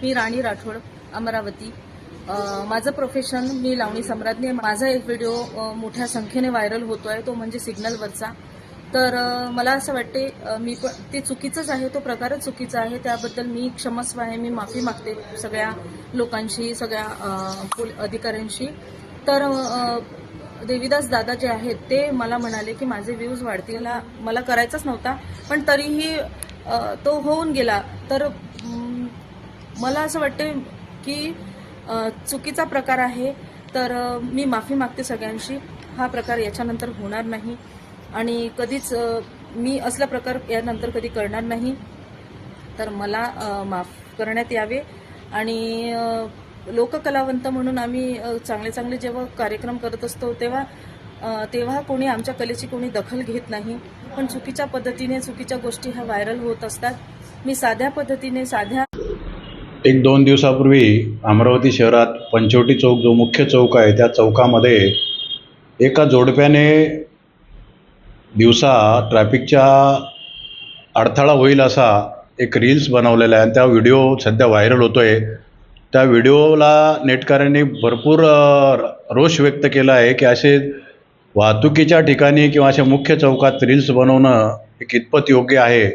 मी राणी राठोड, अमरावती. माझं प्रोफेशन मी लावणी सम्राज्ञी आहे. माझा एक व्हिडिओ मोठ्या संख्येने व्हायरल होतोय, तो म्हणजे सिग्नलवरचा. तर मला असं वाटते मी पण ते चुकीचंच आहे, तो प्रकारच चुकीचा आहे. त्याबद्दल मी क्षमस्व आहे, मी माफी मागते सगळ्या लोकांशी, सगळ्या अधिकाऱ्यांशी. तर देवीदास दादा जे आहेत ते मला म्हणाले की माझे व्ह्यूज वाढतील. मला करायचाच नव्हता, पण तरीही तो होऊन गेला. तर मला असं वाटते की चुकीचा प्रकार आहे. तर मी माफी मागते सगळ्यांशी. हा प्रकार याच्यानंतर होणार नाही आणि कधीच मी असला प्रकार यानंतर कधी करणार नाही. तर मला माफ करण्यात यावे. आणि लोककलावंत म्हणून आम्ही चांगले चांगले जेव्हा कार्यक्रम करत असतो तेव्हा कोणी आमच्या कलेची कोणी दखल घेत नाही. पण चुकीच्या पद्धतीने चुकीच्या गोष्टी ह्या व्हायरल होत असतात. मी साध्या पद्धतीने एक दोन दिवसापूर्वी अमरावती शहरात पंचवटी चौक जो मुख्य चौक आहे त्या चौकामध्ये एका जोडप्याने दिवसा ट्रॅफिकच्या अडथळा होईल असा एक रील्स बनवलेला आहे आणि त्या व्हिडिओ सध्या व्हायरल होतोय. त्या व्हिडिओला नेटकऱ्यांनी भरपूर रोष व्यक्त केला आहे की असे वाहतुकीच्या ठिकाणी किंवा अशा मुख्य चौकात रील्स बनवणं हे कितपत योग्य आहे.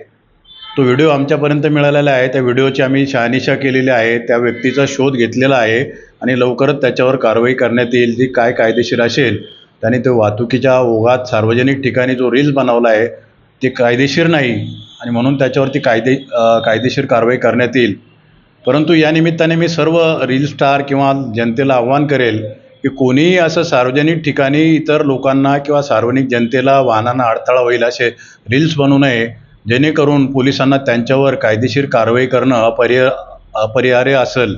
तो व्हिडिओ आमच्यापर्यंत मिळालेला आहे. त्या व्हिडिओची आम्ही शहानिशा केलेली आहे, त्या व्यक्तीचा शोध घेतलेला आहे आणि लवकरच त्याच्यावर कारवाई करण्यात येईल. जी काय कायदेशीर असेल. त्याने तो वाहतुकीच्या ओघात सार्वजनिक ठिकाणी जो रील्स बनवला आहे ते कायदेशीर नाही आणि म्हणून त्याच्यावरती कायदेशीर कारवाई करण्यात येईल. परंतु या निमित्ताने मी सर्व रील स्टार किंवा जनतेला आव्हान करेल की कोणीही असं सार्वजनिक ठिकाणी इतर लोकांना किंवा सार्वजनिक जनतेला वाहनांना अडथळा होईल असे रील्स बनवू नये, जेणेकरून पोलिसांना त्यांच्यावर कायदेशीर कारवाई करणं अपरिहार्य असेल.